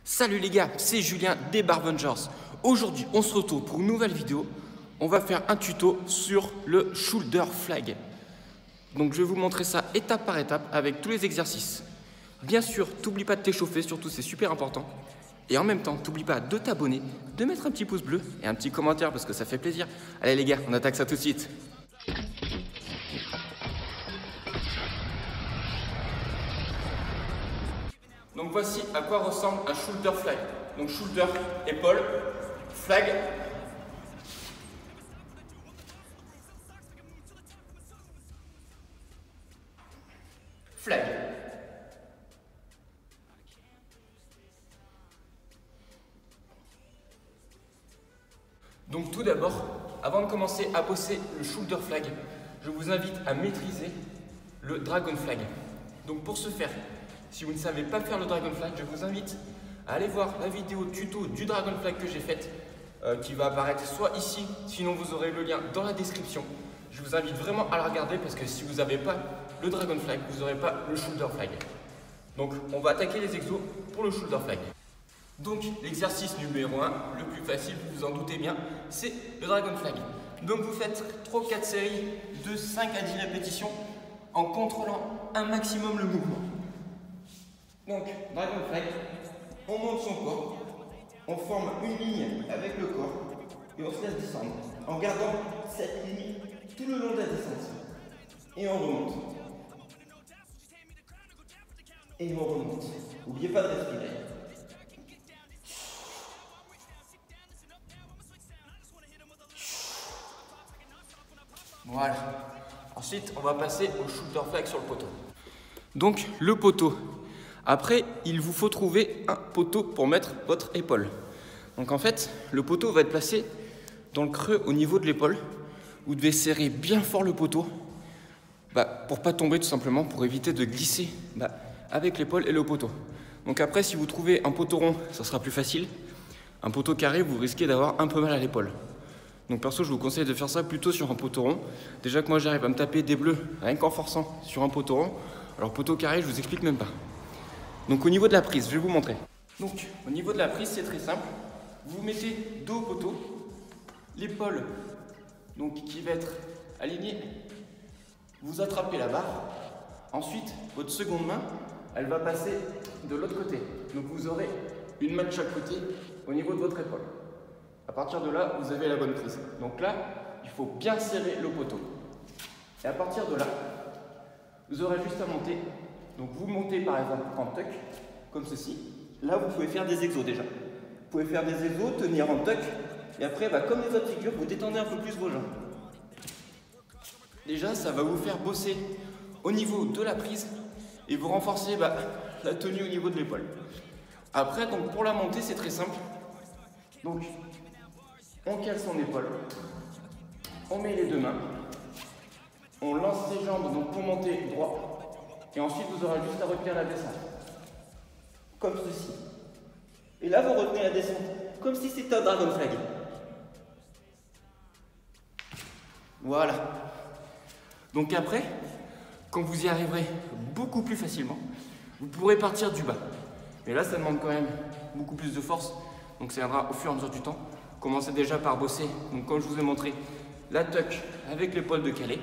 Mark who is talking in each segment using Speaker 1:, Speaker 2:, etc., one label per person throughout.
Speaker 1: Salut les gars, c'est Julien des Barbungers. Aujourd'hui, on se retrouve pour une nouvelle vidéo. On va faire un tuto sur le shoulder flag. Donc je vais vous montrer ça étape par étape avec tous les exercices. Bien sûr, t'oublie pas de t'échauffer, surtout c'est super important. Et en même temps, t'oublie pas de t'abonner, de mettre un petit pouce bleu et un petit commentaire parce que ça fait plaisir. Allez les gars, on attaque ça tout de suite. Donc voici à quoi ressemble un shoulder flag. Donc shoulder, épaule, flag. Flag. Donc tout d'abord, avant de commencer à bosser le shoulder flag, je vous invite à maîtriser le dragon flag. Donc pour ce faire, si vous ne savez pas faire le dragon flag, je vous invite à aller voir la vidéo tuto du dragon flag que j'ai faite, qui va apparaître soit ici, sinon vous aurez le lien dans la description. Je vous invite vraiment à la regarder parce que si vous n'avez pas le dragon flag, vous n'aurez pas le shoulder flag. Donc on va attaquer les exos pour le shoulder flag. Donc l'exercice numéro 1, le plus facile, vous vous en doutez bien, c'est le dragon flag. Donc vous faites 3 ou 4 séries de 5 à 10 répétitions en contrôlant un maximum le mouvement. Donc, dragon flag, on monte son corps, on forme une ligne avec le corps et on se laisse descendre en gardant cette ligne tout le long de la descente. Et on remonte. Et on remonte. N'oubliez pas de respirer. Voilà. Ensuite, on va passer au shoulder flag sur le poteau. Donc, le poteau. Après, il vous faut trouver un poteau pour mettre votre épaule. Donc en fait, le poteau va être placé dans le creux au niveau de l'épaule. Vous devez serrer bien fort le poteau pour ne pas tomber tout simplement, pour éviter de glisser avec l'épaule et le poteau. Donc après, si vous trouvez un poteau rond, ça sera plus facile. Un poteau carré, vous risquez d'avoir un peu mal à l'épaule. Donc perso, je vous conseille de faire ça plutôt sur un poteau rond. Déjà que moi, j'arrive à me taper des bleus rien qu'en forçant sur un poteau rond. Alors poteau carré, je vous explique même pas. Donc au niveau de la prise, je vais vous montrer. Donc au niveau de la prise, c'est très simple. Vous mettez dos au poteau, l'épaule qui va être alignée. Vous attrapez la barre. Ensuite, votre seconde main, elle va passer de l'autre côté. Donc vous aurez une main de chaque côté au niveau de votre épaule. À partir de là, vous avez la bonne prise. Donc là, il faut bien serrer le poteau. Et à partir de là, vous aurez juste à monter. Donc vous montez par exemple en tuck, comme ceci. Là, vous pouvez faire des exos déjà. Vous pouvez faire des exos, tenir en tuck. Et après, comme les autres figures, vous détendez un peu plus vos jambes. Déjà, ça va vous faire bosser au niveau de la prise et vous renforcer la tenue au niveau de l'épaule. Après, donc pour la montée, c'est très simple. Donc, on cale son épaule. On met les deux mains. On lance les jambes pour monter droit. Et ensuite, vous aurez juste à retenir la descente. Comme ceci. Et là, vous retenez la descente. Comme si c'était un dragon flag. Voilà. Donc après, quand vous y arriverez beaucoup plus facilement, vous pourrez partir du bas. Mais là, ça demande quand même beaucoup plus de force. Donc ça viendra au fur et à mesure du temps. Commencez déjà par bosser. Donc comme je vous ai montré, la tuck avec l'épaule de calé.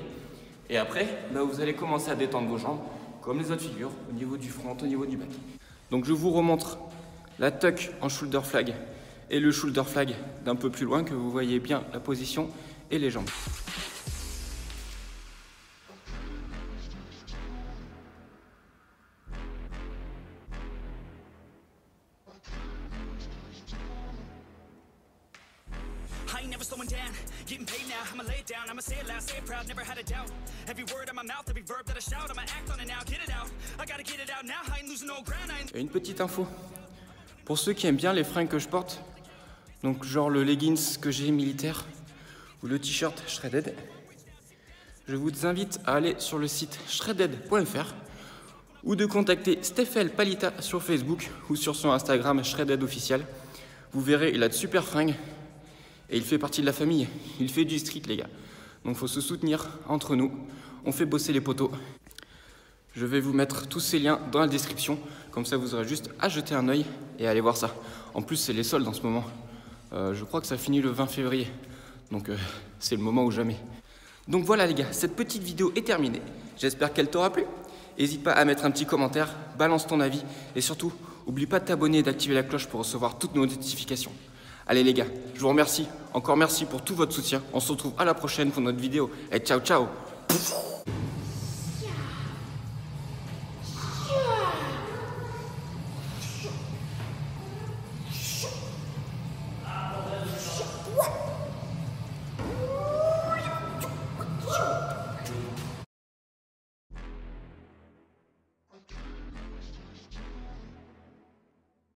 Speaker 1: Et après, vous allez commencer à détendre vos jambes. Comme les autres figures, au niveau du front, au niveau du back. Donc je vous remontre la tuck en shoulder flag et le shoulder flag d'un peu plus loin, que vous voyez bien la position et les jambes.
Speaker 2: Getting paid now, I'ma lay it down, I'ma say it loud, say it proud, never had a doubt. Every word on my mouth, every verb that I shout, I'ma act on it now, get it out. I gotta get it out now, I ain't losing no ground.
Speaker 1: Et une petite info, pour ceux qui aiment bien les fringues que je porte, donc genre le leggings que j'ai militaire ou le t-shirt Shredded, je vous invite à aller sur le site shredded.fr ou de contacter Stéphane Palita sur Facebook ou sur son Instagram Shredded officiel. Vous verrez, il a de super fringues. Et il fait partie de la famille, il fait du street les gars. Donc il faut se soutenir entre nous, on fait bosser les poteaux. Je vais vous mettre tous ces liens dans la description, comme ça vous aurez juste à jeter un œil et allez voir ça. En plus, c'est les soldes en ce moment. Je crois que ça finit le 20 février. Donc c'est le moment ou jamais. Donc voilà les gars, cette petite vidéo est terminée. J'espère qu'elle t'aura plu. N'hésite pas à mettre un petit commentaire, balance ton avis et surtout, n'oublie pas de t'abonner et d'activer la cloche pour recevoir toutes nos notifications. Allez les gars, je vous remercie. Encore merci pour tout votre soutien. On se retrouve à la prochaine pour notre vidéo. Et ciao ciao.